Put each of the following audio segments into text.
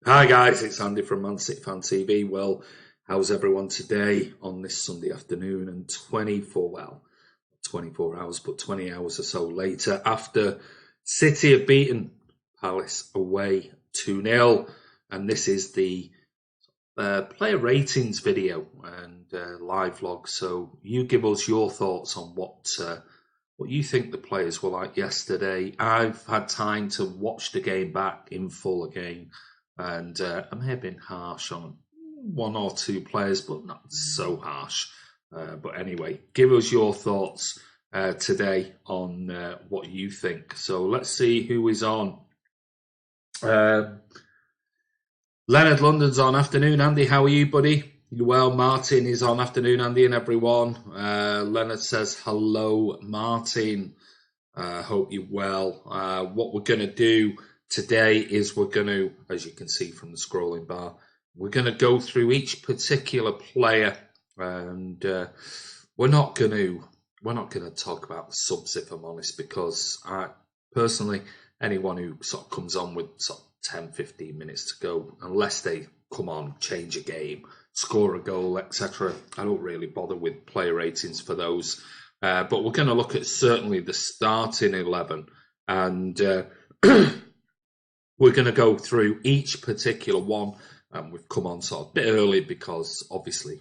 Hi guys, it's Andy from Man City Fan TV. Well, how's everyone today on this Sunday afternoon and 24 hours, but 20 hours or so later after City have beaten Palace away 2-0. And this is the player ratings video and live vlog. So you give us your thoughts on what you think the players were like yesterday. I've had time to watch the game back in full again, and I may have been harsh on one or two players, but not so harsh. But anyway, give us your thoughts today on what you think. So let's see who is on. Leonard London's on. Afternoon, Andy. How are you, buddy? You well? Martin is on. Afternoon, Andy, and everyone. Leonard says hello, Martin. Hope you're well. What we're going to do today is we're going to, as you can see from the scrolling bar, we're going to go through each particular player, and we're not going to talk about the subs, if I'm honest, because I personally, anyone who sort of comes on with sort of 10, 15 minutes to go, unless they come on, change a game, score a goal, etc., I don't really bother with player ratings for those. But we're going to look at certainly the starting 11, and we're going to go through each particular one. We've come on sort of a bit early because obviously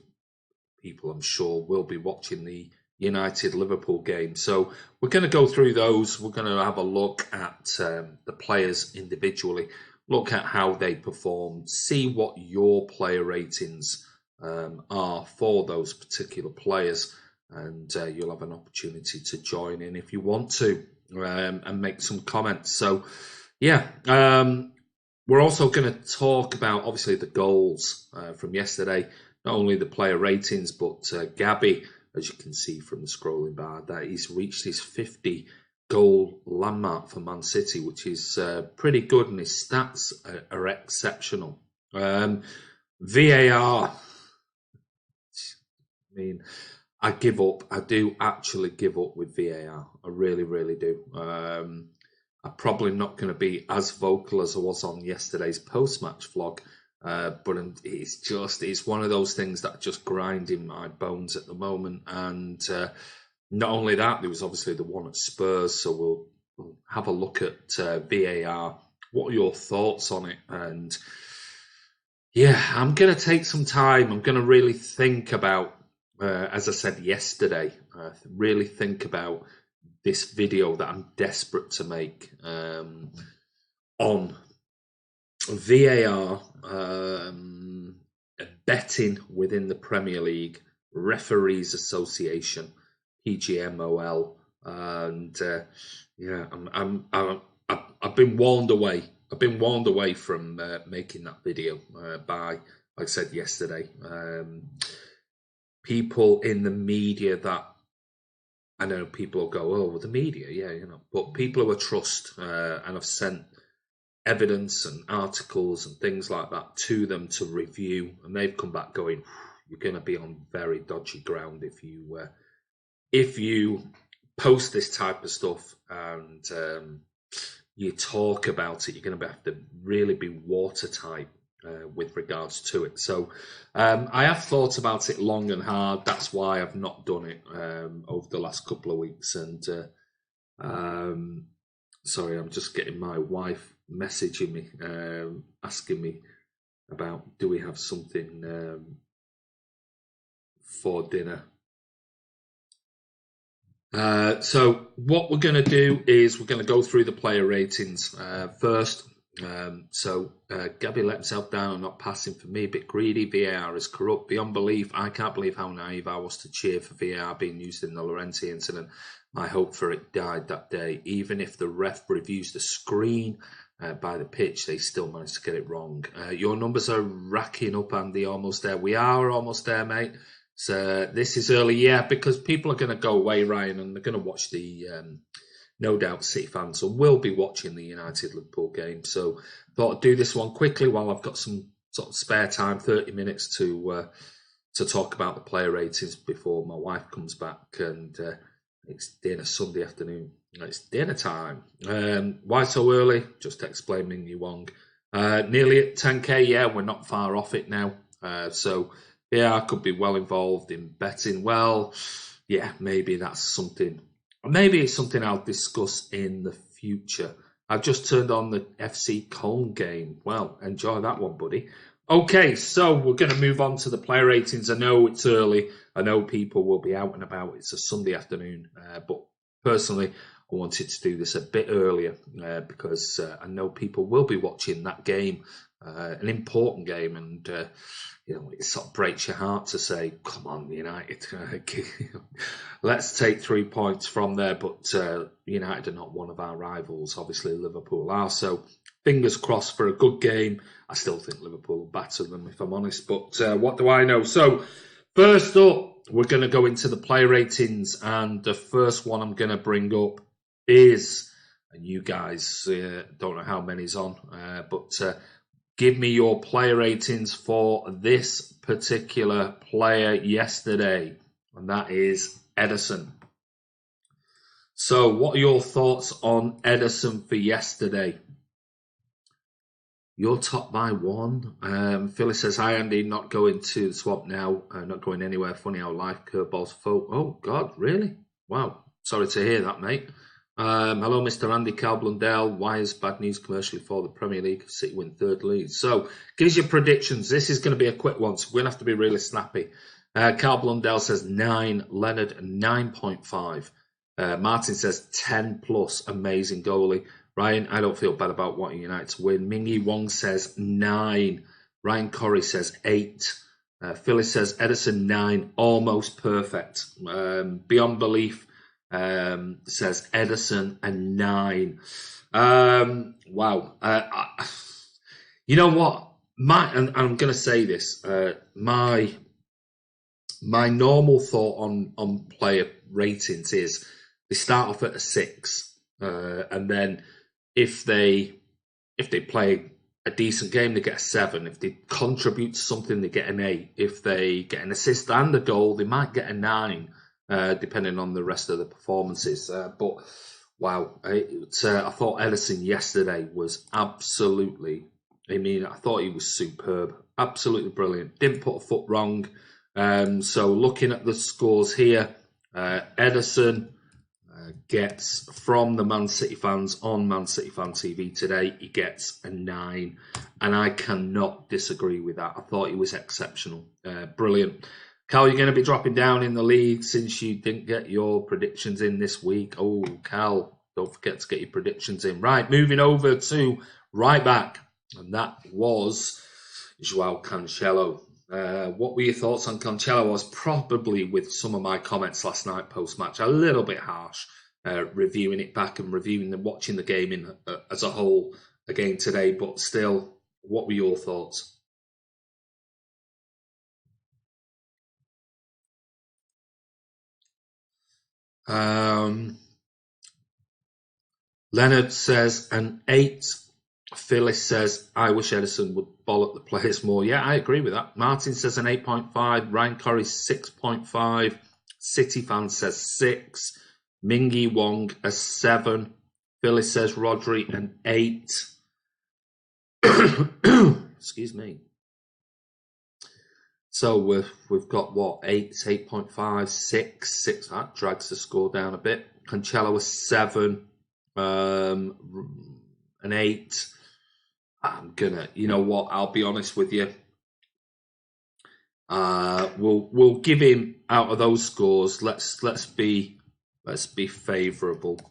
people, I'm sure, will be watching the United-Liverpool game. So we're going to go through those. We're going to have a look at the players individually, look at how they performed, see what your player ratings are for those particular players, and you'll have an opportunity to join in if you want to and make some comments. So, yeah, we're also going to talk about, obviously, the goals from yesterday, not only the player ratings, but Gabby, as you can see from the scrolling bar, that he's reached his 50 goal landmark for Man City, which is pretty good, and his stats are exceptional. VAR, I mean, I give up. I do actually give up with VAR. I really, really do. I'm probably not going to be as vocal as I was on yesterday's post-match vlog, but it's one of those things that are just grinding my bones at the moment. And not only that, there was obviously the one at Spurs, so we'll have a look at VAR. What are your thoughts on it? And yeah, I'm going to take some time. I'm going to really think about, as I said yesterday, really think about this video that I'm desperate to make on VAR, betting within the Premier League, Referees Association, PGMOL, and yeah, I've been warned away. I've been warned away from making that video by, like I said yesterday, people in the media that I know people will go, oh, well, the media, yeah, but people who I trust, and I've sent evidence and articles and things like that to them to review, and they've come back going, you're going to be on very dodgy ground if you post this type of stuff and you talk about it. You're going to have to really be watertight with regards to it. So I have thought about it long and hard. That's why I've not done it over the last couple of weeks. And sorry, I'm just getting my wife messaging me, asking me about, do we have something for dinner? So what we're going to do is we're going to go through the player ratings first. So Gabby let himself down on not passing for me, a bit greedy. VAR is corrupt beyond belief. I can't believe how naive I was to cheer for VAR being used in the Llorente incident. My hope for it died that day. Even if the ref reviews the screen by the pitch, they still managed to get it wrong. Your numbers are racking up, Andy. Almost there. We are almost there, mate. So this is early, yeah, because people are going to go away, Ryan, and they're going to watch the, no doubt, City fans, so we'll be watching the United-Liverpool game. So thought I'd do this one quickly while I've got some sort of spare time, 30 minutes to talk about the player ratings before my wife comes back, and it's dinner Sunday afternoon. It's dinner time. Why so early? Just explaining you, Wong. Nearly at 10k. Yeah, we're not far off it now. So yeah, I could be well involved in betting. Well, yeah, maybe that's something. Maybe it's something I'll discuss in the future. I've just turned on the FC Cologne game. Well, enjoy that one, buddy. Okay, so we're going to move on to the player ratings. I know it's early. I know people will be out and about. It's a Sunday afternoon. But personally, I wanted to do this a bit earlier because I know people will be watching that game, an important game. And, you know, it sort of breaks your heart to say, come on, United, let's take 3 points from there. But United are not one of our rivals. Obviously, Liverpool are. So fingers crossed for a good game. I still think Liverpool will batter them, if I'm honest. But what do I know? So first up, we're going to go into the player ratings. And the first one I'm going to bring up is, and you guys don't know how many's on, but give me your player ratings for this particular player yesterday. And that is Ederson. So what are your thoughts on Ederson for yesterday? You're top by one. Phyllis says, hi, Andy. Not going to the swamp now. Not going anywhere. Funny how life curveballs folk. Oh, God, really? Wow. Sorry to hear that, mate. Hello, Mr. Andy Carl Blundell. Why is bad news commercially for the Premier League? City win third league. So, give us your predictions. This is going to be a quick one, so we're going to have to be really snappy. Carl Blundell says 9. Leonard, 9.5. Martin says 10 plus. Amazing goalie. Ryan, I don't feel bad about wanting United to win. Mingy Wong says 9. Ryan Corrie says 8. Phyllis says Ederson 9. Almost perfect. Beyond belief says Ederson a 9. Wow. You know what? And I'm going to say this. My normal thought on player ratings is they start off at a 6, and then if they play a decent game, they get a 7. If they contribute to something, they get an 8. If they get an assist and a goal, they might get a 9, depending on the rest of the performances. But wow, I thought Ederson yesterday was absolutely. I mean, I thought he was superb, absolutely brilliant. Didn't put a foot wrong. So looking at the scores here, Ederson gets from the Man City fans on Man City Fan TV today, he gets a 9, and I cannot disagree with that. I thought he was exceptional, brilliant. Cal, you're going to be dropping down in the league since you didn't get your predictions in this week. Oh, Cal, don't forget to get your predictions in. Right, moving over to right back, and that was Joao Cancelo. What were your thoughts on Cancelo? I was probably, with some of my comments last night post-match, a little bit harsh, reviewing it back and watching the game as a whole again today. But still, what were your thoughts? Leonard says an 8. Phyllis says, I wish Ederson would bollock the players more. Yeah, I agree with that. Martin says an 8.5. Ryan Corrie, 6.5. City fan says 6. Mingy Wong, a 7. Phyllis says Rodri, an 8. Excuse me. So we've got what? 8, 8.5, 6. That drags the score down a bit. Cancelo, a 7. An 8. I'm gonna, you know what? I'll be honest with you. We'll give him, out of those scores. Let's be favourable.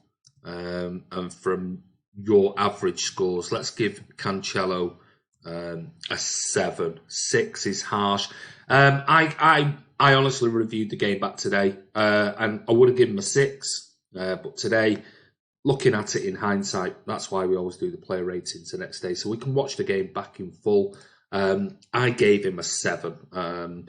And from your average scores, let's give Cancelo a 7. 6 is harsh. I honestly reviewed the game back today, and I would have given him a 6, but today, looking at it in hindsight, that's why we always do the player ratings the next day, so we can watch the game back in full. I gave him a 7.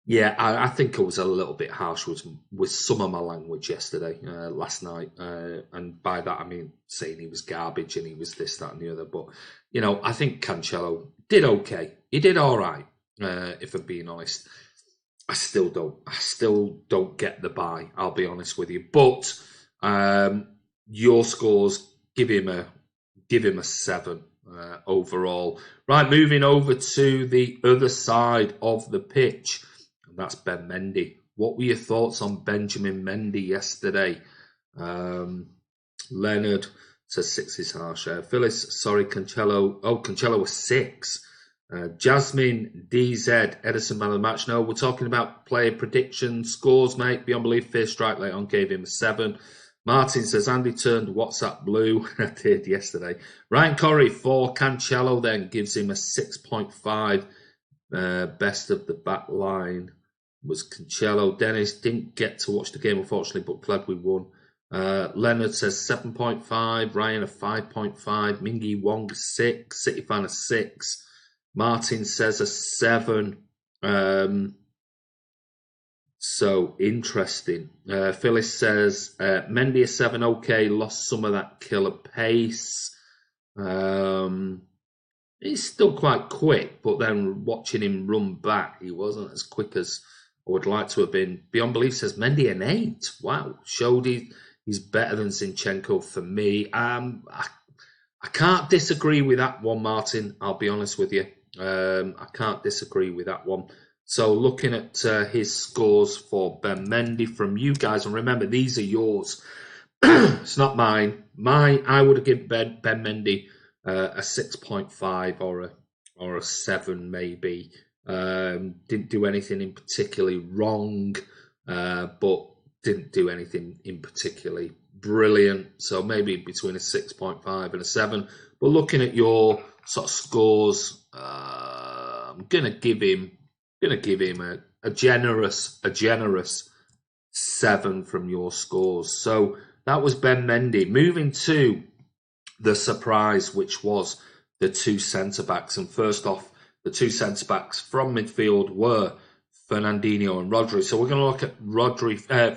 Yeah, I think I was a little bit harsh with some of my language yesterday, last night. And by that, I mean saying he was garbage and he was this, that, and the other. But, you know, I think Cancelo did okay. He did all right, if I'm being honest. I still don't get the buy, I'll be honest with you. But your scores, give him a 7. overall. Right, moving over to the other side of the pitch, and that's Ben Mendy. What were your thoughts on Benjamin Mendy yesterday? Leonard says 6 is harsh. Phyllis, sorry, Cancelo. Oh, Cancelo was 6. Jasmine DZ, Edison man of the match. No, we're talking about player predictions, scores, mate. Beyond belief, first strike late on gave him a 7. Martin says Andy turned WhatsApp blue. I did yesterday. Ryan Corrie for Cancelo then gives him a 6.5. Best of the back line was Cancelo. Dennis didn't get to watch the game, unfortunately, but glad we won. Leonard says 7.5. Ryan a 5.5. Mingy Wong a 6. City fan a 6. Martin says a 7. So interesting. Phyllis says Mendy a 7. Okay, lost some of that killer pace. He's still quite quick, but then watching him run back, he wasn't as quick as I would like to have been. Beyond belief says Mendy an 8. Wow, showed he's better than Zinchenko for me. I can't disagree with that one, Martin. I'll be honest with you. I can't disagree with that one. So looking at his scores for Ben Mendy from you guys, and remember, these are yours. It's not mine. I would have given Ben Mendy a 6.5 or a 7 maybe. Didn't do anything in particularly wrong, but didn't do anything in particularly brilliant. So maybe between a 6.5 and a 7. But looking at your sort of scores, I'm gonna give him a generous 7 from your scores. So that was Ben Mendy. Moving to the surprise, which was the 2 centre-backs. And first off, the 2 centre-backs from midfield were Fernandinho and Rodri. So we're going to look at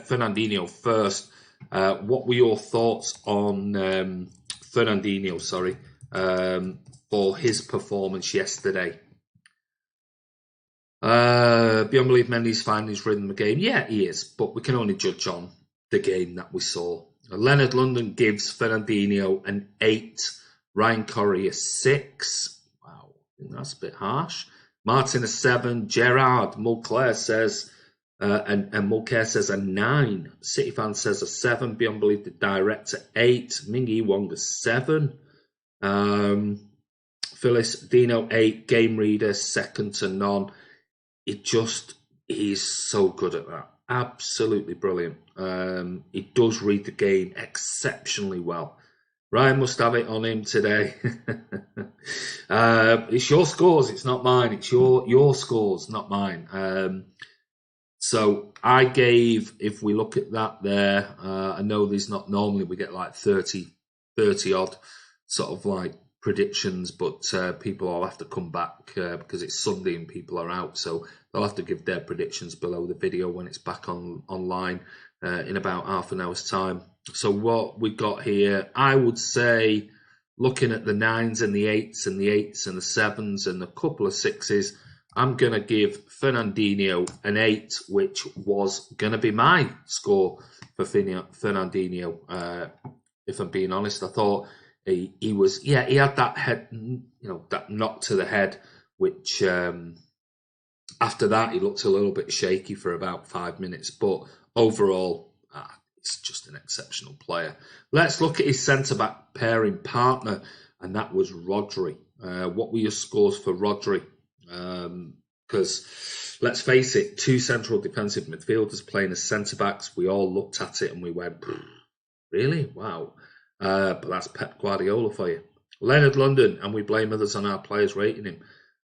Fernandinho first. What were your thoughts on Fernandinho, for his performance yesterday? Beyond belief, Mendy's finding his rhythm of the game. Yeah, he is, but we can only judge on the game that we saw. Leonard London gives Fernandinho an 8. Ryan Corrie a 6. Wow, I think that's a bit harsh. Martin a 7. Gerard Mulcair says, and Mulcair says a 9. City fan says a 7. Beyond belief, the director 8. Mingy Wong a 7. Phyllis Dino 8. Game reader second to none. He's so good at that. Absolutely brilliant. He does read the game exceptionally well. Ryan must have it on him today. It's your scores, it's not mine. It's your scores, not mine. So I gave, if we look at that there, I know there's not normally we get like 30 odd sort of like predictions, but people will have to come back because it's Sunday and people are out, so they'll have to give their predictions below the video when it's back online in about half an hour's time. So what we got here, I would say, looking at the 9s and the 8s and the 8s and the 7s and a couple of 6s, I'm going to give Fernandinho an 8, which was going to be my score for Fernandinho. If I'm being honest, I thought he had that head, that knock to the head, which after that he looked a little bit shaky for about 5 minutes, but overall, it's just an exceptional player. Let's look at his centre-back pairing partner, and that was Rodri. What were your scores for Rodri? Because let's face it, 2 central defensive midfielders playing as centre-backs, we all looked at it and we went, really? Wow. But that's Pep Guardiola for you. Leonard London, and we blame others on our players rating him.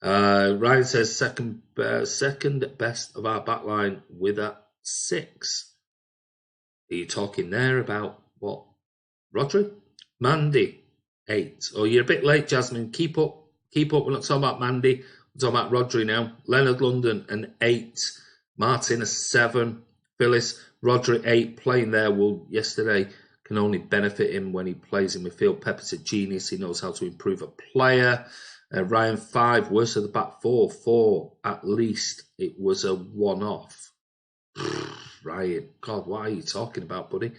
Ryan says second best of our backline with a 6. Are you talking there about what? Rodri? Mandy, 8. Oh, you're a bit late, Jasmine. Keep up. We're not talking about Mandy. We're talking about Rodri now. Leonard London, an 8. Martin, a 7. Phyllis, Rodri, 8. Playing there yesterday can only benefit him when he plays in midfield. Pepper's a genius. He knows how to improve a player. Ryan, 5. Worst of the back 4. 4 at least. It was a one-off. Ryan, God, what are you talking about, buddy?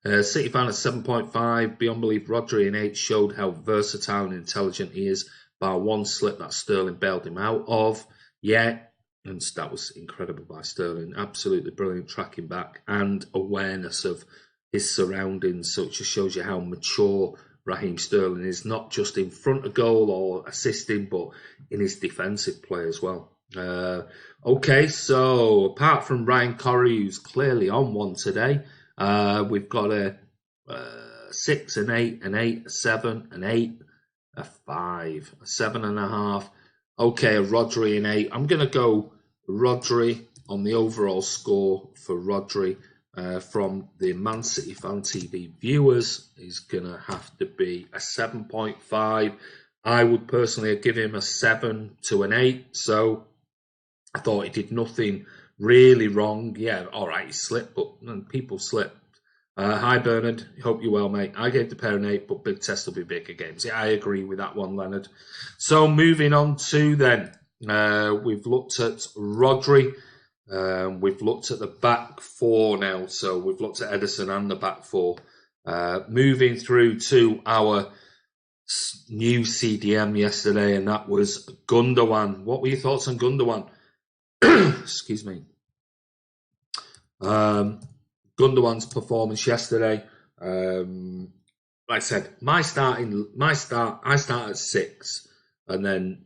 City fan at 7.5. Beyond belief, Rodri an 8 showed how versatile and intelligent he is. By one slip that Sterling bailed him out of. Yeah, and that was incredible by Sterling. Absolutely brilliant tracking back and awareness of his surroundings. So it just shows you how mature Raheem Sterling is, not just in front of goal or assisting, but in his defensive play as well. Okay, so apart from Ryan Corrie, who's clearly on one today, we've got a 6, an 8, an 8, a 7, an 8, a 5, a 7.5. Okay, a Rodri an 8. I'm going to go Rodri on the overall score for Rodri from the Man City Fan TV viewers is going to have to be a 7.5. I would personally give him a 7 to an 8. So I thought he did nothing really wrong. Yeah, all right, he slipped, but people slip. Hi, Bernard. Hope you're well, mate. I gave the pair an 8, but big test will be bigger games. Yeah, I agree with that one, Leonard. So moving on to then, we've looked at Rodri. We've looked at the back four now. So we've looked at Edison and the back four. Moving through to our new CDM yesterday, and that was Gundogan. What were your thoughts on Gundogan? Excuse me. Gundogan's performance yesterday. Like I said, I start at 6, and then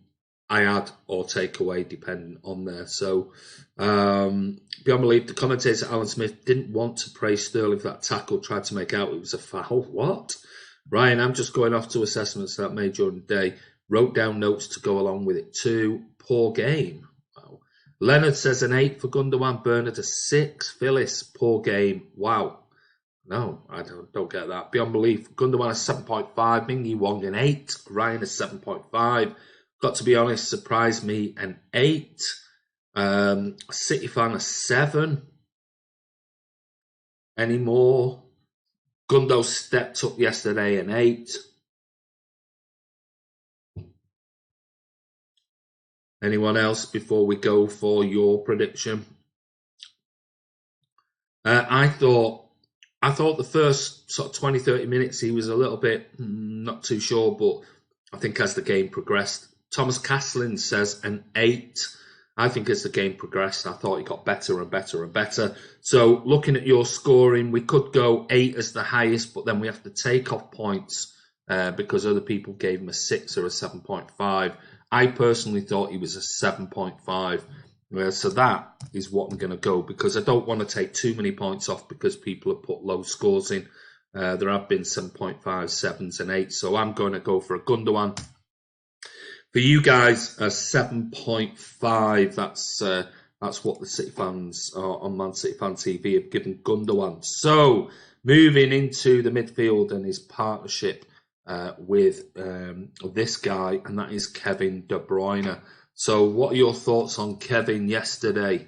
I add or take away depending on there. So beyond belief, the commentator Alan Smith didn't want to praise Sterling for that tackle, tried to make out it was a foul. What? Ryan, I'm just going off to assessments that made during the day. Wrote down notes to go along with it too. Poor game. Wow. Leonard says an 8 for Gundogan. Bernard a 6. Phyllis, poor game. Wow. No, I don't get that. Beyond belief, Gundogan a 7.5. Ming Wong an 8. Ryan a 7.5. Got to be honest, surprised me an 8. City fan a 7. Any more? Gundo stepped up yesterday an 8. Anyone else before we go for your prediction? I thought the first sort of 20, 30 minutes he was a little bit not too sure, but I think as the game progressed, Thomas Caslin says an 8. I think as the game progressed, I thought he got better and better and better. So looking at your scoring, we could go 8 as the highest, but then we have to take off points because other people gave him a 6 or a 7.5. I personally thought he was a 7.5. So that is what I'm going to go, because I don't want to take too many points off because people have put low scores in. There have been 7.5, 7s and 8s. So I'm going to go for a Gundogan. For you guys, a 7.5. That's what the City fans on Man City Fan TV have given Gundogan. So moving into the midfield and his partnership with this guy, and that is Kevin De Bruyne. So what are your thoughts on Kevin yesterday?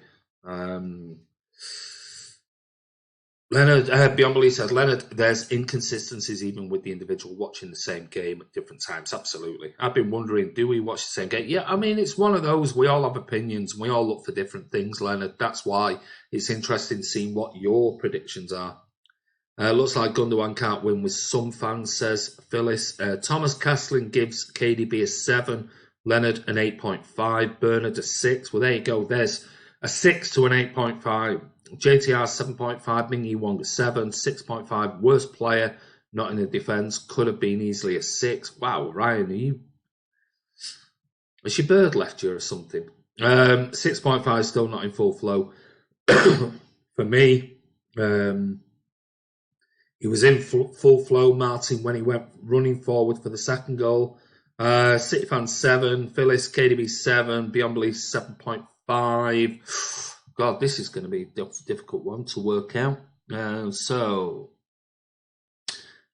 Leonard, beyond belief says, Leonard, there's inconsistencies even with the individual watching the same game at different times. Absolutely. I've been wondering, do we watch the same game? Yeah, I mean, it's one of those. We all have opinions. We all look for different things, Leonard. That's why it's interesting seeing what your predictions are. Looks like Gundogan can't win with some fans, says Phyllis. Thomas Caslin gives KDB a 7. Leonard an 8.5. Bernard a 6. Well, there you go. There's a 6 to an 8.5. JTR 7.5, Ming Wong a 7, 6.5, worst player, not in the defence, could have been easily a 6. Wow, Ryan, has your bird left you or something? 6.5 still not in full flow. For me, he was in full flow, Martin, when he went running forward for the second goal. City fan 7, Phyllis, KDB 7, Beyond Belief 7.5. God, this is going to be a difficult one to work out. So,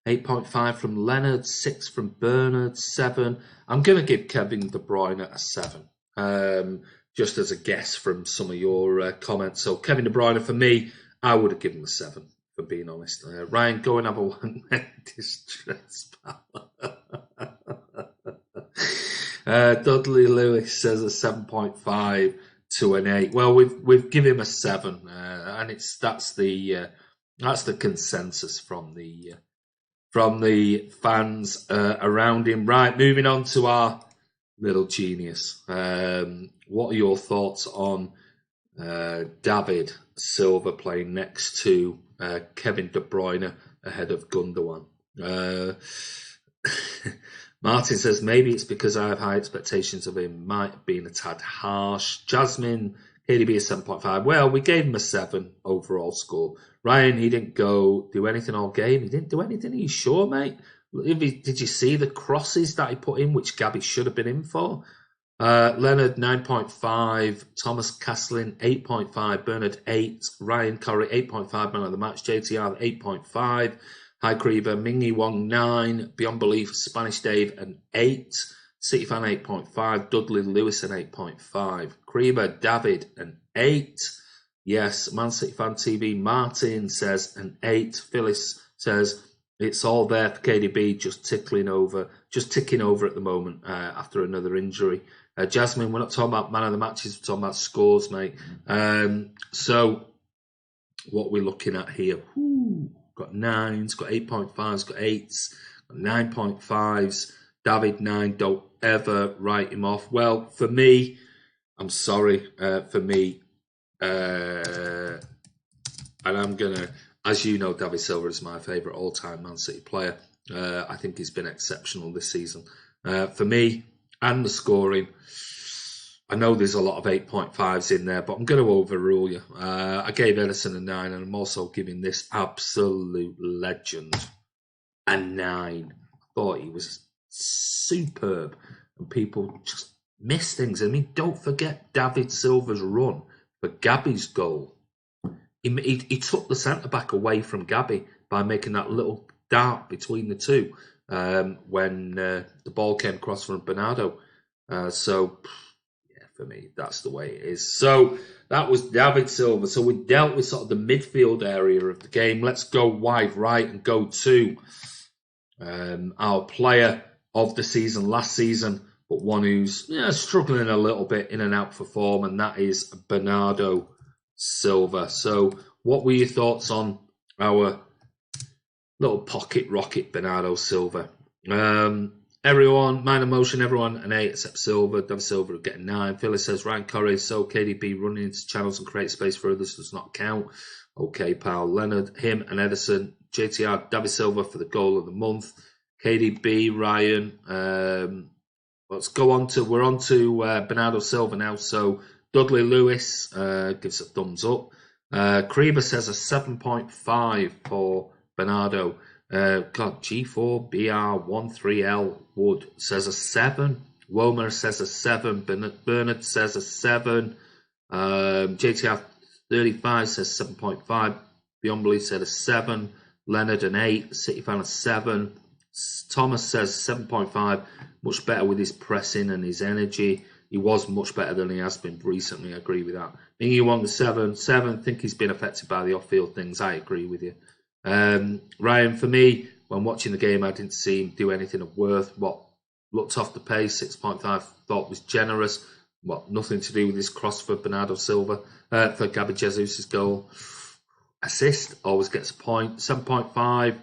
8.5 from Leonard, 6 from Bernard, 7. I'm going to give Kevin De Bruyne a 7, just as a guess from some of your comments. So, Kevin De Bruyne, for me, I would have given him a 7, for being honest. Ryan, go and have a one distress. Dudley Lewis says a 7.5. to an 8. Well, we've given him a 7, and that's the That's the consensus from the fans around him. Right, moving on to our little genius. What are your thoughts on David Silva playing next to Kevin De Bruyne ahead of Gundogan? Martin says, maybe it's because I have high expectations of him. Might have been a tad harsh. Jasmine, KDB is 7.5. Well, we gave him a 7 overall score. Ryan, he didn't do anything all game. He didn't do anything. Are you sure, mate? Did you see the crosses that he put in, which Gabby should have been in for? Leonard, 9.5. Thomas Castlin, 8.5. Bernard, 8. Ryan Curry, 8.5. Man of the match. JTR, 8.5. Hi Creeper, Mingy Wong 9, Beyond Belief, Spanish Dave an 8, City Fan 8.5, Dudley Lewis an 8.5, Creeper David an 8, yes, Man City Fan TV Martin says an 8, Phyllis says it's all there for KDB, just ticking over at the moment after another injury. Jasmine, we're not talking about man of the matches, we're talking about scores, mate. So what we're looking at here, got 9s, got 8.5s, got 8s, got 9.5s. David 9, don't ever write him off. Well, for me, I'm sorry, for me, and I'm going to, as you know, David Silva is my favourite all-time Man City player. I think he's been exceptional this season. For me, and the scoring, I know there's a lot of 8.5s in there, but I'm going to overrule you. I gave Edison a 9, and I'm also giving this absolute legend a 9. I thought he was superb, and people just miss things. I mean, don't forget David Silva's run for Gabby's goal. He took the centre-back away from Gabby by making that little dart between the two when the ball came across from Bernardo. For me, that's the way it is. So that was David Silva. So we dealt with sort of the midfield area of the game. Let's go wide right and go to our player of the season last season, but one who's struggling a little bit in and out for form, and that is Bernardo Silva. So what were your thoughts on our little pocket rocket Bernardo Silva? Everyone, minor motion, everyone an 8 except Silva. David Silva would get a 9. Phyllis says, Ryan Curry, so KDB running into channels and create space for others does not count. Okay, pal. Leonard, him and Edison. JTR, David Silva for the goal of the month. KDB, Ryan. We're on to Bernardo Silva now. So Dudley Lewis gives a thumbs up. Creeber says a 7.5 for Bernardo. G4BR13L Wood says a 7. Womer says a 7. Bernard says a 7. JTR 35 says 7.5. Beyond Belief said a 7. Leonard an 8. City Fan a 7. Thomas says 7.5. Much better with his pressing and his energy. He was much better than he has been recently. I agree with that. Mingy won the 7. 7. Think he's been affected by the off-field things. I agree with you. Ryan, for me, when watching the game, I didn't see him do anything of worth. What looked off the pace, 6.5, thought was generous. Nothing to do with his cross for Bernardo Silva, for Gabby Jesus' goal. Assist, always gets a point. 7.5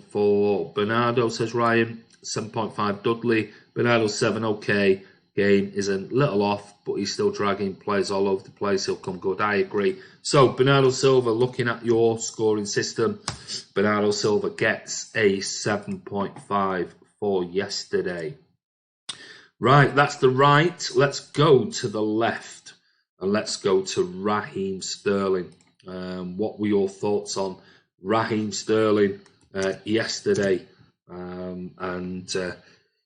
for Bernardo, says Ryan. 7.5 Dudley. Bernardo 7, okay. Game is a little off, but he's still dragging players all over the place. He'll come good. I agree. So Bernardo Silva, looking at your scoring system, Bernardo Silva gets a 7.5 for yesterday. Right, that's the right. Let's go to the left, and let's go to Raheem Sterling. What were your thoughts on Raheem Sterling yesterday?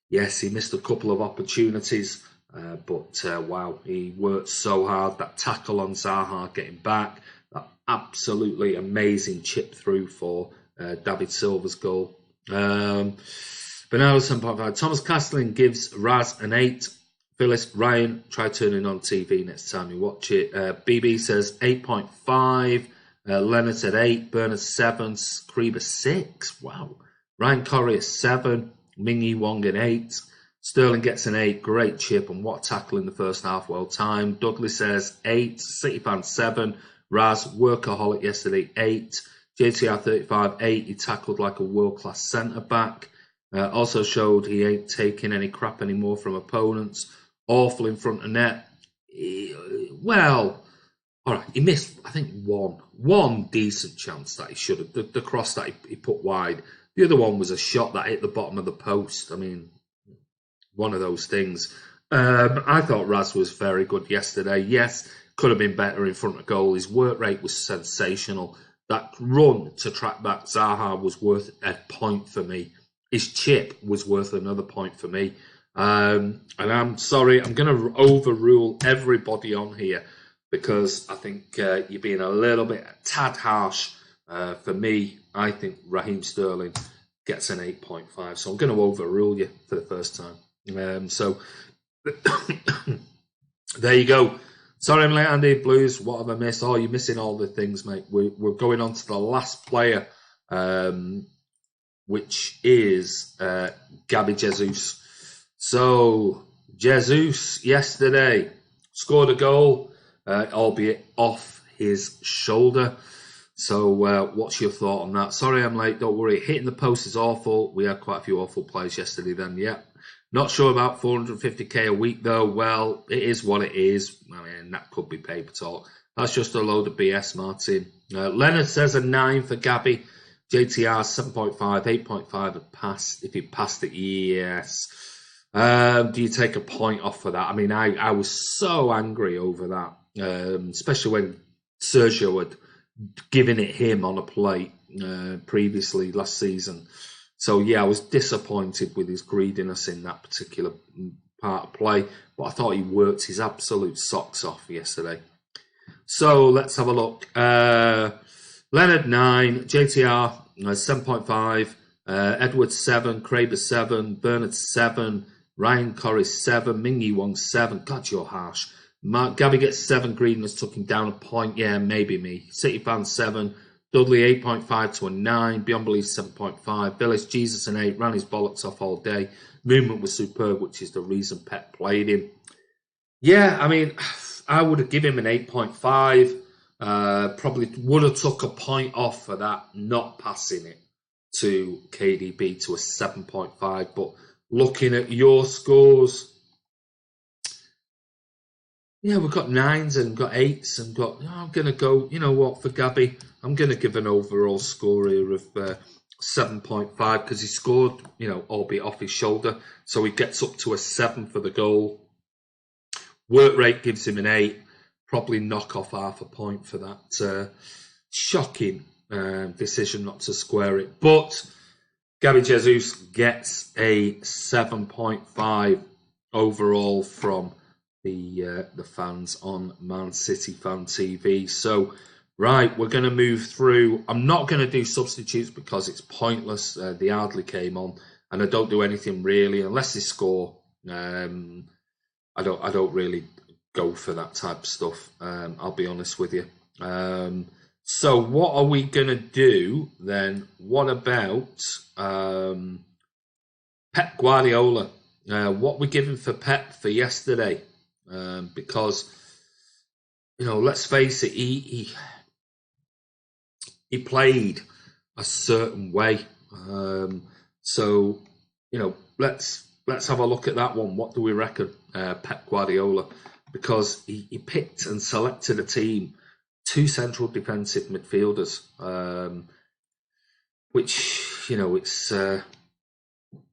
Yes, he missed a couple of opportunities, but wow, he worked so hard. That tackle on Zaha getting back, that absolutely amazing chip through for David Silva's goal. Bernardo 7.5. Thomas Castling gives Raz an 8. Phyllis, Ryan, try turning on TV next time you watch it. BB says 8.5. Leonard said 8. Bernard 7. Creeber 6. Wow. Ryan Corrie 7. Mingy Wong an 8. Sterling gets an 8. Great chip, and what a tackle in the first half. Well timed. Dudley says 8. City Fan 7. Raz, workaholic yesterday, 8. JTR 35, 8. He tackled like a world-class centre-back. Also showed he ain't taking any crap anymore from opponents. Awful in front of net. Well, all right, he missed, I think, one decent chance that he should have. The cross that he put wide. The other one was a shot that hit the bottom of the post. I mean, one of those things. I thought Raz was very good yesterday. Yes, could have been better in front of goal. His work rate was sensational. That run to track back Zaha was worth a point for me. His chip was worth another point for me. And I'm sorry, I'm going to overrule everybody on here because I think you're being a little bit tad harsh. For me, I think Raheem Sterling gets an 8.5. So I'm going to overrule you for the first time. So there you go. Sorry, I'm late, Andy. Blues, what have I missed? Oh, you're missing all the things, mate. We're going on to the last player, which is Gabby Jesus. So, Jesus yesterday scored a goal, albeit off his shoulder. So, what's your thought on that? Sorry, I'm late. Don't worry. Hitting the post is awful. We had quite a few awful plays yesterday then, yeah. Not sure about 450k a week, though. Well, it is what it is. I mean, that could be paper talk. That's just a load of BS, Martin. Leonard says a 9 for Gabby. JTR 7.5, 8.5 a pass. If he passed it, yes. Do you take a point off for that? I mean, I was so angry over that, especially when Sergio had given it him on a plate previously last season. So, yeah, I was disappointed with his greediness in that particular part of play. But I thought he worked his absolute socks off yesterday. So, let's have a look. Leonard 9, JTR 7.5, Edwards 7, Kraber 7, Bernard 7, Ryan Corris 7, Mingy Wong 7. God, you're harsh. Gabby gets 7, greediness took him down a point. Yeah, maybe me. City fans 7. Dudley 8.5 to a 9. Beyond Belief 7.5. Billis Jesus an 8. Ran his bollocks off all day. Movement was superb, which is the reason Pep played him. Yeah, I mean, I would have given him an 8.5. Probably would have took a point off for that, not passing it to KDB to a 7.5. But looking at your scores, yeah, we've got 9s and got 8s and got. I'm going to go. You know what, for Gabby, I'm going to give an overall score here of 7.5 because he scored, albeit off his shoulder, so he gets up to a 7 for the goal. Work rate gives him an 8. Probably knock off half a point for that shocking decision not to square it. But Gabby Jesus gets a 7.5 overall from the fans on Man City Fan TV. So, right, we're going to move through. I'm not going to do substitutes because it's pointless. The Ardley came on, and I don't do anything really unless they score. I don't really go for that type of stuff. I'll be honest with you. So what are we going to do then? What about Pep Guardiola? What we're giving for Pep for yesterday? Because, let's face it, he played a certain way. So, let's have a look at that one. What do we reckon, Pep Guardiola? Because he picked and selected a team, 2 central defensive midfielders, which, it's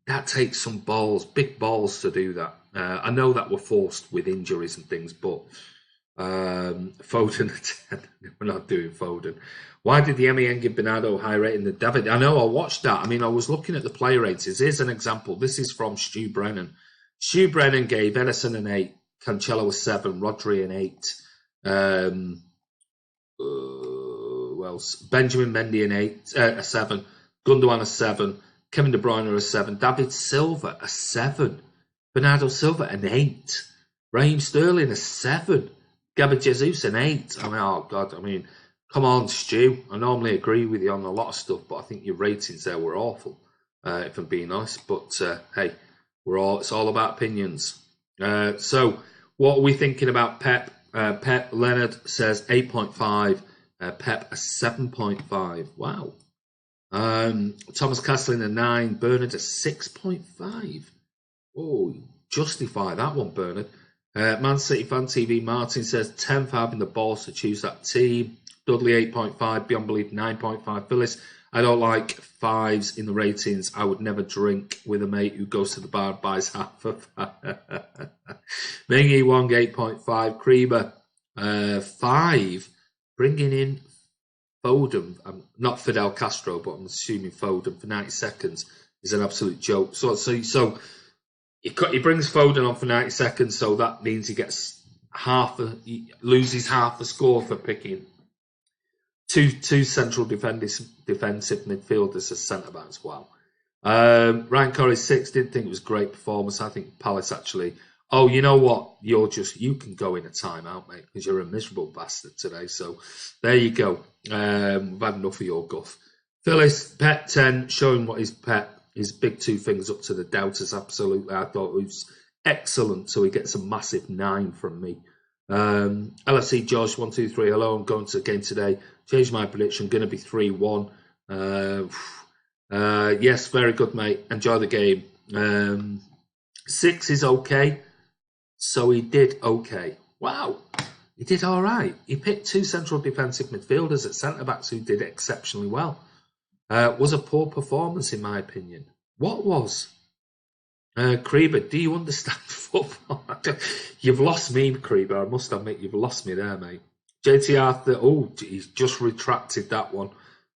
that takes some balls, big balls to do that. I know that we're forced with injuries and things, but Foden, we're not doing Foden. Why did the MEN give Bernardo high rating than David? I know, I watched that. I mean, I was looking at the player ratings. Here's an example. This is from Stu Brennan. Stu Brennan gave Edison an 8, Cancelo a 7, Rodri an 8. Benjamin Mendy an 8, a 7, Gundogan a 7, Kevin De Bruyne a 7, David Silva a 7, Bernardo Silva an 8, Raheem Sterling a 7, Gabby Jesus an 8. I mean, oh God, come on, Stu. I normally agree with you on a lot of stuff, but I think your ratings there were awful, if I'm being honest. But hey, it's all about opinions. So, what are we thinking about Pep? Pep Leonard says 8.5. Pep a 7.5. Wow. Thomas Castling a 9. Bernard a 6.5. Oh, justify that one, Bernard. Man City Fan TV Martin says 10 for having the balls to choose that team. Dudley 8.5. Beyond Belief 9.5. Phyllis, I don't like 5s in the ratings. I would never drink with a mate who goes to the bar and buys half of Mingy Wong 8.5. Creeber 5. Bringing in Foden, not Fidel Castro, but I'm assuming Foden for 90 seconds is an absolute joke. So he brings Foden on for 90 seconds, so that means he gets he loses half the score for picking two central defensive midfielders as centre back as well. Ryan Corey 6, didn't think it was a great performance. I think Palace actually. Oh, you know what? You can go in a timeout, mate, because you're a miserable bastard today. So there you go. We've had enough of your guff. Phyllis, Pep 10, showing what his big 2 fingers up to the doubters. Absolutely. I thought it was excellent. So he gets a massive 9 from me. LFC Josh 123. Hello, I'm going to the game today. Change my prediction. Going to be 3-1. Yes, very good, mate. Enjoy the game. 6 is okay. So he did okay. Wow. He did all right. He picked 2 central defensive midfielders at centre-backs who did exceptionally well. Was a poor performance, in my opinion. What was? Creeber, do you understand football? You've lost me, Creeber. I must admit, you've lost me there, mate. JT Arthur, he's just retracted that one.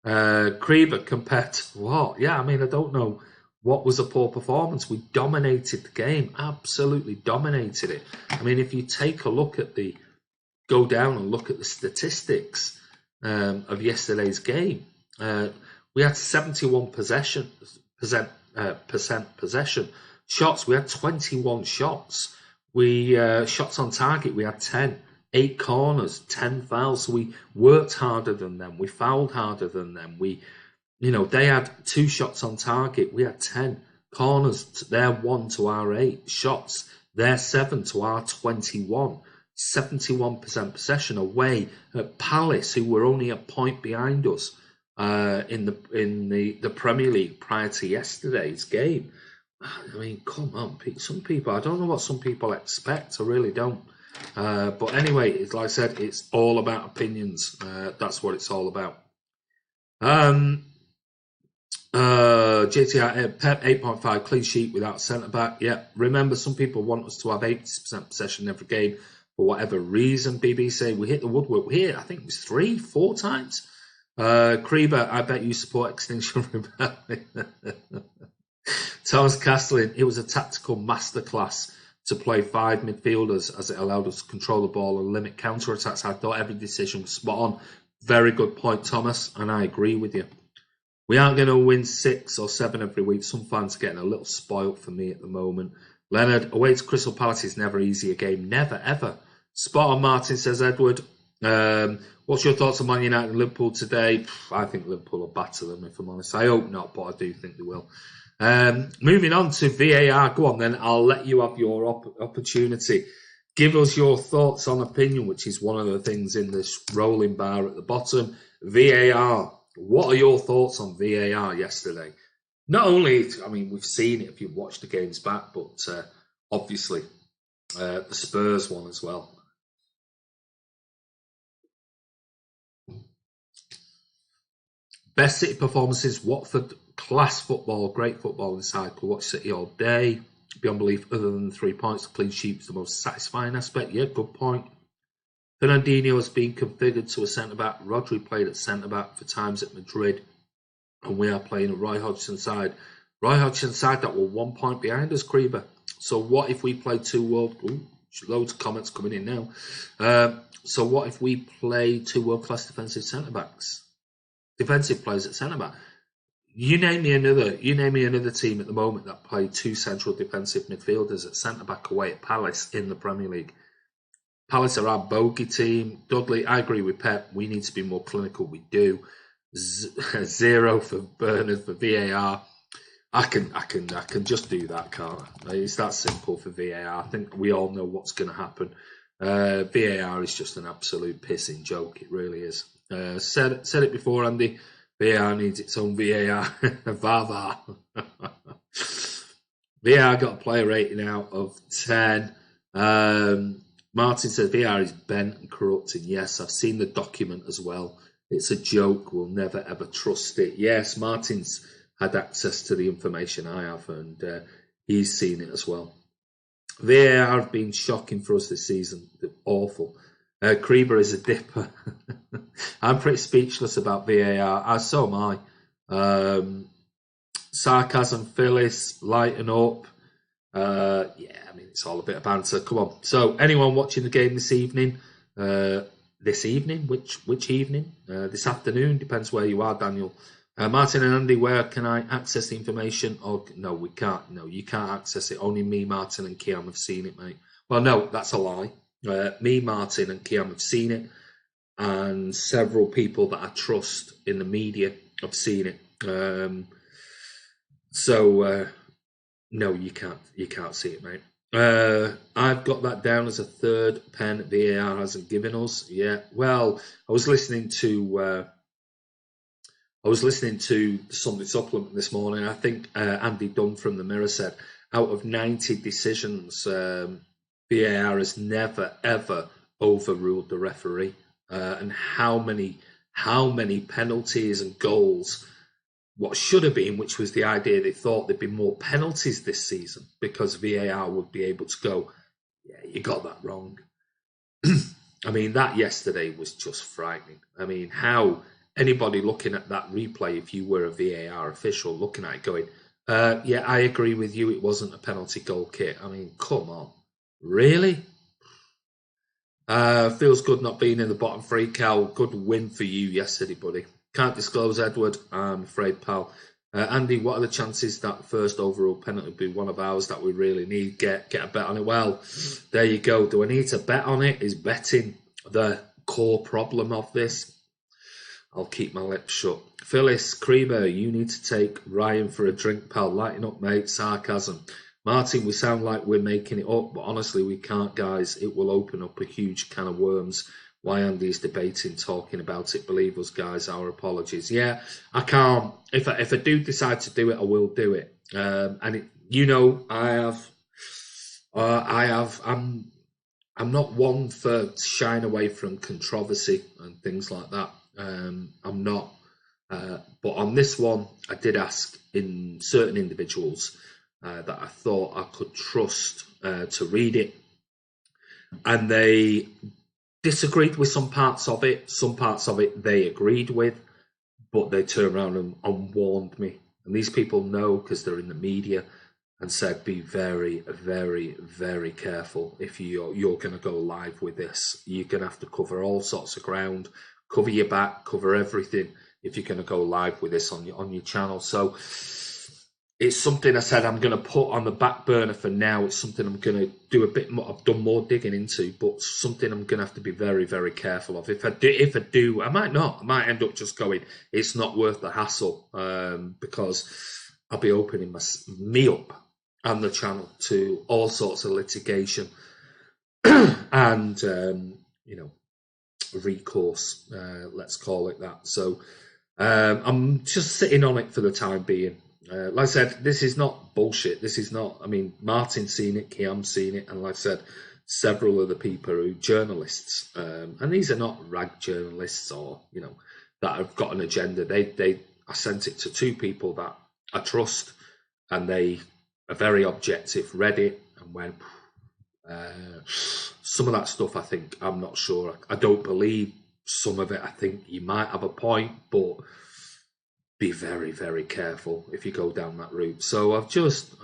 Creeber compared to what? Yeah, I mean, I don't know. What was a poor performance? We dominated the game, absolutely dominated it. I mean, if you take a look at go down and look at the statistics of yesterday's game, we had 71% possession. Shots, we had 21 shots. Shots on target, we had 10. 8 corners, 10 fouls. So we worked harder than them. We fouled harder than them. They had 2 shots on target. We had 10 corners. They're 1 to our 8 shots. They're 7 to our 21. 71% possession away at Palace, who were only a point behind us in the Premier League prior to yesterday's game. I mean, come on, some people. I don't know what some people expect. I really don't. But anyway, it's like I said, it's all about opinions. That's what it's all about. JTR Pep 8.5 clean sheet without centre back. Yeah, remember some people want us to have 80% possession every game for whatever reason. BBC, we hit the woodwork. We hit, I think it was 3-4 times. Creeber, I bet you support Extinction Rebellion. Thomas Castling, it was a tactical masterclass to play 5 midfielders as it allowed us to control the ball and limit counter-attacks. I thought every decision was spot on. Very good point, Thomas, and I agree with you. We aren't going to win 6 or 7 every week. Some fans are getting a little spoilt for me at the moment. Leonard, away to Crystal Palace is never easy a game. Never, ever. Spot on, Martin, says Edward. What's your thoughts on Man United and Liverpool today? I think Liverpool will batter them, if I'm honest. I hope not, but I do think they will. Moving on to VAR. Go on, then. I'll let you have your opportunity. Give us your thoughts on opinion, which is one of the things in this rolling bar at the bottom. VAR. What are your thoughts on VAR yesterday? Not only, I mean, we've seen it if you've watched the games back, but obviously the Spurs one as well. Best City performances, Watford, class football, great football inside. Could watch City all day. Beyond belief, other than the 3 points, the clean sheet was the most satisfying aspect. Yeah, good point. Fernandinho has been configured to a centre-back. Rodri played at centre-back for times at Madrid. And we are playing a Roy Hodgson side. Roy Hodgson side that were 1 point behind us, Creeber. So what if we play loads of comments coming in now. So what if we play 2 world-class defensive centre-backs? Defensive players at centre-back. You name me another team at the moment that play 2 central defensive midfielders at centre-back away at Palace in the Premier League. Palace are our bogey team. Dudley, I agree with Pep. We need to be more clinical. We do. 0 for Bernard for VAR. I can just do that, can't I? It's that simple for VAR. I think we all know what's going to happen. VAR is just an absolute pissing joke. It really is. Said it before, Andy. VAR needs its own VAR. VAR. VAR got a player rating out of 10. Martin says VAR is bent and corrupted. Yes, I've seen the document as well. It's a joke. We'll never ever trust it. Yes, Martin's had access to the information I have, and he's seen it as well. VAR have been shocking for us this season. They're awful. Kreber is a dipper. I'm pretty speechless about VAR. So am I. Sarcasm, Phyllis, lighten up. Yeah, I mean, it's all a bit of banter. Come on. So, anyone watching the game this evening? This evening? Which evening? This afternoon? Depends where you are, Daniel. Martin and Andy, where can I access the information? Oh, no, we can't. No, you can't access it. Only me, Martin, and Kiam have seen it, mate. Well, no, that's a lie. Me, Martin, and Kiam have seen it, and several people that I trust in the media have seen it. No, you can't see it, mate. I've got that down as a third pen VAR hasn't given us. Yeah, well, I was listening to the Sunday Supplement this morning. I think Andy Dunn from the Mirror said out of 90 decisions, VAR has never ever overruled the referee. And how many penalties and goals? What should have been, which was the idea, they thought there'd be more penalties this season because VAR would be able to go, yeah, you got that wrong. I mean, that yesterday was just frightening. I mean, how anybody looking at that replay, if you were a VAR official looking at it going, yeah, I agree with you, it wasn't a penalty goal kick. I mean, come on. Really? Feels good not being in the bottom three, Cal. Good win for you yesterday, buddy. Can't disclose, Edward, I'm afraid, pal. Andy, what are the chances that first overall penalty will be one of ours that we really need? Get a bet on it. Well, there you go. Do I need to bet on it? Is betting the core problem of this? I'll keep my lips shut. Phyllis, Kreber, you need to take Ryan for a drink, pal. Lighten up, mate. Sarcasm. Martin, we sound like we're making it up, but honestly, we can't, guys. It will open up a huge can of worms. Why Andy's debating, talking about it. Believe us, guys. Our apologies. Yeah, I can't. If I do decide to do it, I will do it. And it, you know, I'm not one for shying away from controversy and things like that. I'm not. But on this one, I did ask in certain individuals that I thought I could trust to read it, and they disagreed with some parts of it. Some parts of it they agreed with, but they turned around and warned me. And these people know because they're in the media and said, be very, very, very careful if you're going to go live with this. You're going to have to cover all sorts of ground, cover your back, cover everything if you're going to go live with this on your channel. So it's something I said I'm going to put on the back burner for now. It's something I'm going to do a bit more. I've done more digging into, but something I'm going to have to be very, very careful of. If I do, I might not. I might end up just going, it's not worth the hassle, because I'll be opening me up and the channel to all sorts of litigation and recourse. Let's call it that. So I'm just sitting on it for the time being. Like I said, this is not bullshit. This is not, I mean, Martin's seen it, Kiam's seen it, and like I said, several other people who journalists, and these are not rag journalists or, that have got an agenda. I sent it to two people that I trust, and they are very objective, read it, and went, some of that stuff, I think, I'm not sure. I don't believe some of it. I think you might have a point, but be very, very careful if you go down that route. So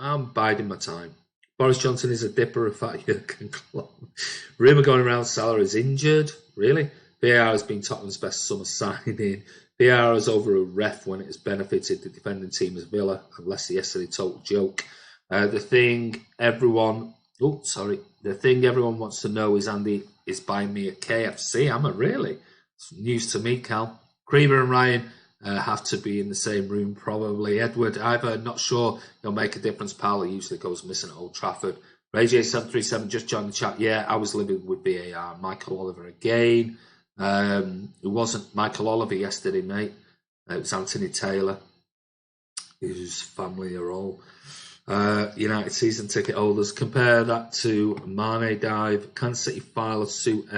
I'm biding my time. Boris Johnson is a dipper of fat Jurgen Klopp. Rumour going around Salah is injured. Really? VAR has been Tottenham's best summer signing. VAR is over a ref when it has benefited the defending team as Villa, unless yesterday total joke. The thing everyone wants to know is Andy is buying me a KFC. Am I really? It's news to me, Cal. Kremer and Ryan have to be in the same room, probably. Edward, either, not sure. It'll make a difference, pal. He usually goes missing at Old Trafford. Ray J737 just joined the chat. Yeah, I was living with VAR. Michael Oliver again. It wasn't Michael Oliver yesterday, mate. It was Anthony Taylor, whose family are all United season ticket holders. Compare that to Mane dive. Kansas City file suit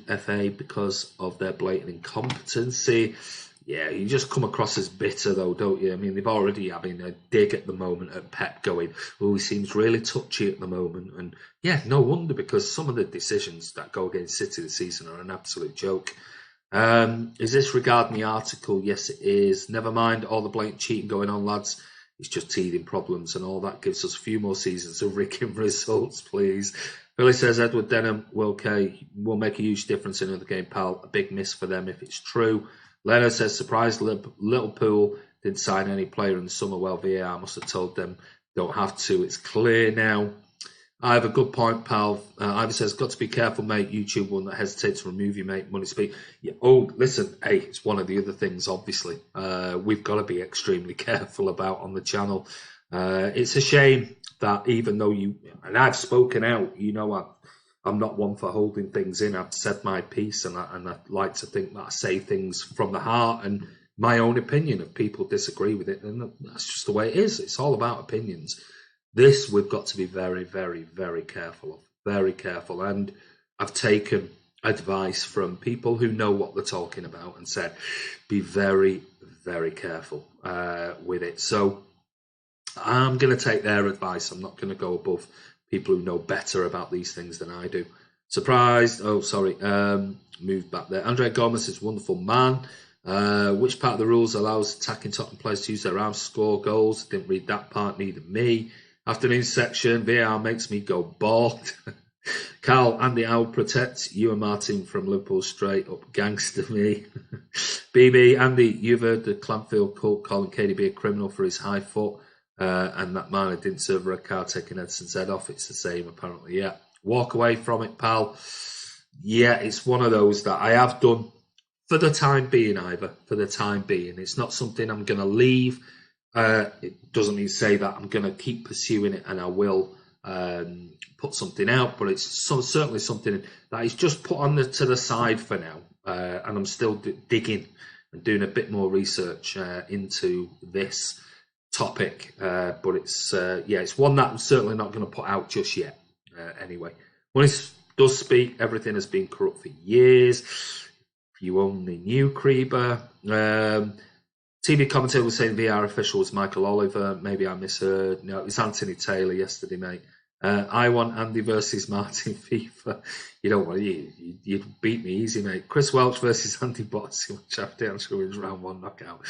FA because of their blatant incompetency. Yeah, you just come across as bitter, though, don't you? I mean, they've already having a dig at the moment at Pep going, oh, he seems really touchy at the moment. And yeah, no wonder, because some of the decisions that go against City this season are an absolute joke. Is this regarding the article? Yes, it is. Never mind all the blatant cheating going on, lads. It's just teething problems, and all that gives us a few more seasons of rigging results, please. Billy says Edward Denham will make a huge difference in the game, pal. A big miss for them if it's true. Leonard says, surprised Liverpool didn't sign any player in the summer. Well, VAR must have told them don't have to. It's clear now. I have a good point, pal. Ivor says, got to be careful, mate. YouTube will not hesitate to remove you, mate. Money speak. Yeah. Oh, listen, hey, it's one of the other things, obviously. We've got to be extremely careful about on the channel. It's a shame that even though and I've spoken out, I'm not one for holding things in. I've said my piece, and I like to think that I say things from the heart and my own opinion. If people disagree with it, then that's just the way it is. It's all about opinions. This we've got to be very, very, very careful of. Very careful. And I've taken advice from people who know what they're talking about and said, be very, very careful with it. So I'm going to take their advice. I'm not going to go above people who know better about these things than I do. Surprised. Oh, sorry. Moved back there. Andre Gomez is a wonderful man. Which part of the rules allows attacking Tottenham players to use their arms to score goals? Didn't read that part, neither me. Afternoon section, VAR makes me go bald. Carl, Andy, I will protect you and Martin from Liverpool straight up gangster me. BB, Andy, you've heard the Clanfield cult calling KDB a criminal for his high foot, and that man didn't serve a red card taking Edison's head off. It's the same, apparently. Yeah, walk away from it, pal. Yeah, it's one of those that I have done for the time being, Ivor. For the time being, it's not something I'm going to leave. It doesn't mean to say that I'm going to keep pursuing it and I will put something out, but it's certainly something that is just put on to the side for now. And I'm still digging and doing a bit more research into this topic. But it's one that I'm certainly not going to put out just yet. Anyway, when it does speak, everything has been corrupt for years. If you only knew, Creeper. TV commentator was saying VR official was Michael Oliver. Maybe I misheard. No, it was Anthony Taylor yesterday, mate. I want Andy versus Martin FIFA. You don't want you'd beat me easy, mate. Chris Welch versus Andy Botsy, which after answer wins round one knockout.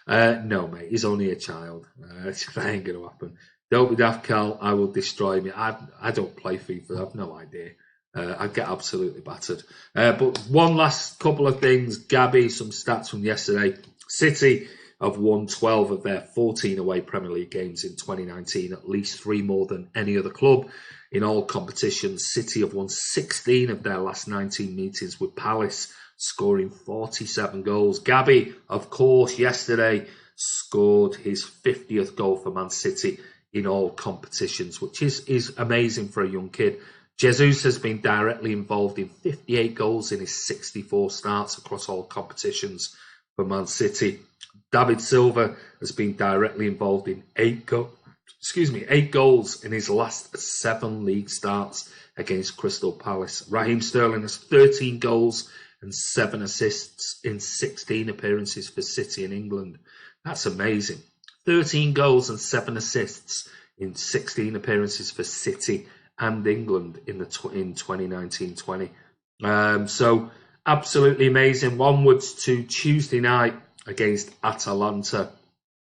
No, mate, he's only a child. That ain't going to happen. Don't be daft, Cal. I will destroy me. I don't play FIFA. I've no idea. I'd get absolutely battered. But one last couple of things. Gabby, some stats from yesterday. City have won 12 of their 14 away Premier League games in 2019, at least 3 more than any other club in all competitions. City have won 16 of their last 19 meetings with Palace, scoring 47 goals. Gabby, of course, yesterday scored his 50th goal for Man City in all competitions, which is amazing for a young kid. Jesus has been directly involved in 58 goals in his 64 starts across all competitions for Man City. David Silva has been directly involved in 8 goals in his last 7 league starts against Crystal Palace. Raheem Sterling has 13 goals and 7 assists in 16 appearances for City in England. That's amazing. 13 goals and 7 assists in 16 appearances for City and England in 2019-20. So absolutely amazing. Onwards to Tuesday night against Atalanta.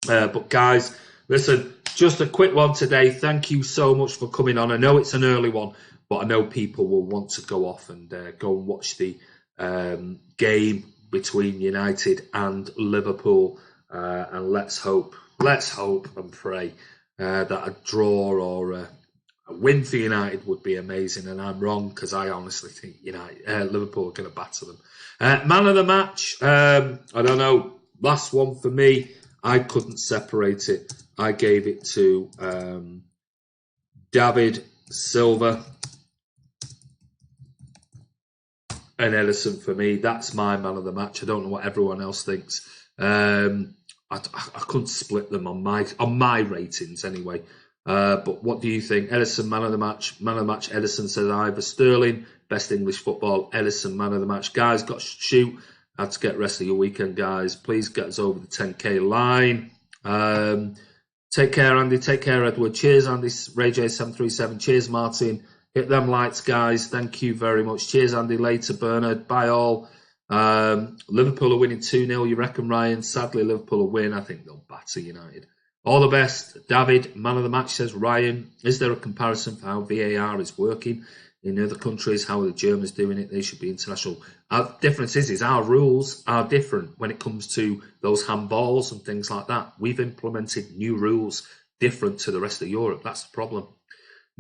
But guys, listen, just a quick one today. Thank you so much for coming on. I know it's an early one, but I know people will want to go off and go and watch the game between United and Liverpool. And let's hope and pray that a draw or a win for United would be amazing. And I'm wrong, because I honestly think Liverpool are going to batter them. Man of the match, I don't know. Last one for me, I couldn't separate it. I gave it to David Silva. and Ederson for me. That's my man of the match. I don't know what everyone else thinks. I couldn't split them on my ratings anyway. But what do you think? Ederson, man of the match. Man of the match, Ederson says either. Sterling, best English football. Ederson, man of the match. Guys, got to shoot. Had to get rest of your weekend, guys. Please get us over the 10k line. Take care, Andy. Take care, Edward. Cheers, Andy. Ray J737. Cheers, Martin. Hit them lights, guys. Thank you very much. Cheers, Andy. Later, Bernard. Bye, all. Liverpool are winning 2-0, you reckon, Ryan? Sadly, Liverpool will win. I think they'll batter United. All the best. David, man of the match, says Ryan. Is there a comparison for how VAR is working in other countries? How are the Germans doing it? They should be international. Our difference is our rules are different when it comes to those handballs and things like that. We've implemented new rules different to the rest of Europe. That's the problem.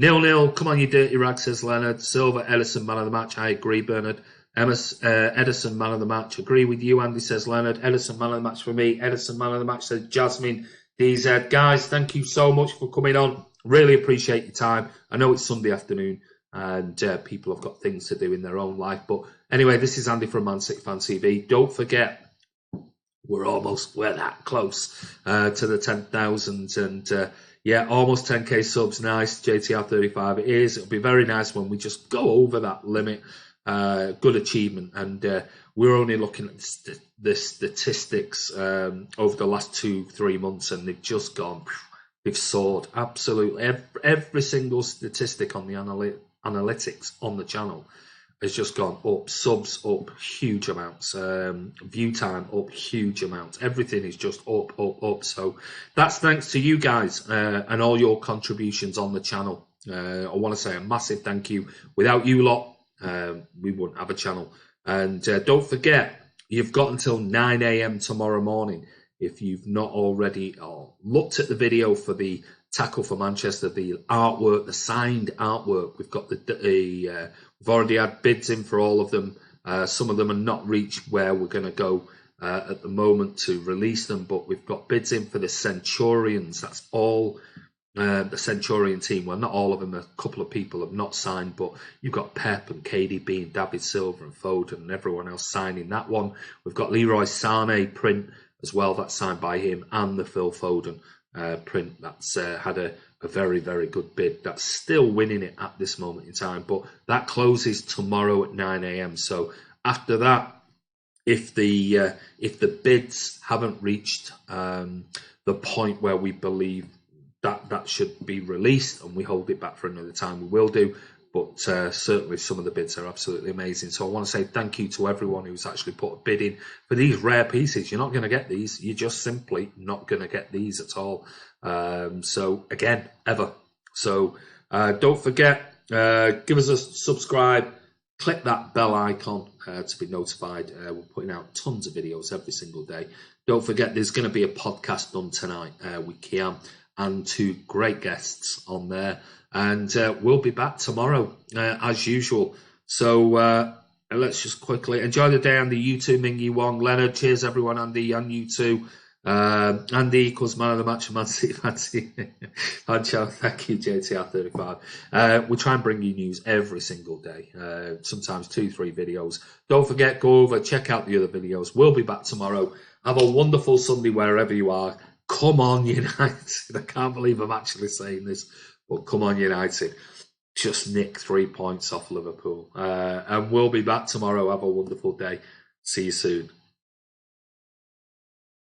0-0. Come on, you dirty rag, says Leonard. Silver, Ederson, man of the match. I agree, Bernard. Ederson, man of the match. Agree with you, Andy, says Leonard. Ederson, man of the match for me. Ederson, man of the match, says Jasmine DZ. Guys, thank you so much for coming on. Really appreciate your time. I know it's Sunday afternoon and people have got things to do in their own life. But anyway, this is Andy from Man City Fan TV. Don't forget, we're that close to the 10,000 and yeah, almost 10k subs. Nice, JTR35. It is. It'll be very nice when we just go over that limit. Good achievement, and we're only looking at the statistics over the last 2-3 months, and they've just gone. They've soared absolutely. Every single statistic on the analytics on the channel has just gone up. Subs up huge amounts. View time up huge amounts. Everything is just up. So that's thanks to you guys and all your contributions on the channel. I want to say a massive thank you. Without you lot, we wouldn't have a channel. And don't forget, you've got until 9 a.m. tomorrow morning. If you've not already looked at the video for the Tackle for Manchester, the artwork, the signed artwork, we've got we've already had bids in for all of them. Some of them are not reached where we're going to go at the moment to release them, but we've got bids in for the Centurions. That's all. The Centurion team, well, not all of them, a couple of people have not signed, but you've got Pep and KDB and David Silva and Foden and everyone else signing that one. We've got Leroy Sané print as well, that's signed by him, and the Phil Foden print that's had a very, very good bid. That's still winning it at this moment in time, but that closes tomorrow at 9 a.m. So after that, if the bids haven't reached the point where we believe that should be released and we hold it back for another time, we will do. But certainly some of the bids are absolutely amazing. So I want to say thank you to everyone who's actually put a bid in for these rare pieces. You're not going to get these. You're just simply not going to get these at all. So again, ever. So don't forget, give us a subscribe. Click that bell icon to be notified. We're putting out tons of videos every single day. Don't forget, there's going to be a podcast done tonight with Kiam and 2 great guests on there. And we'll be back tomorrow, as usual. So let's just quickly enjoy the day. Andy, you too, Mingy Wong, Leonard. Cheers, everyone, Andy, and you too. Andy equals man of the match, Man City Fancy. Thank you, JTR35. We try and bring you news every single day, sometimes 2-3 videos. Don't forget, go over, check out the other videos. We'll be back tomorrow. Have a wonderful Sunday wherever you are. Come on, United. I can't believe I'm actually saying this, but come on, United. Just nick 3 points off Liverpool. And we'll be back tomorrow. Have a wonderful day. See you soon.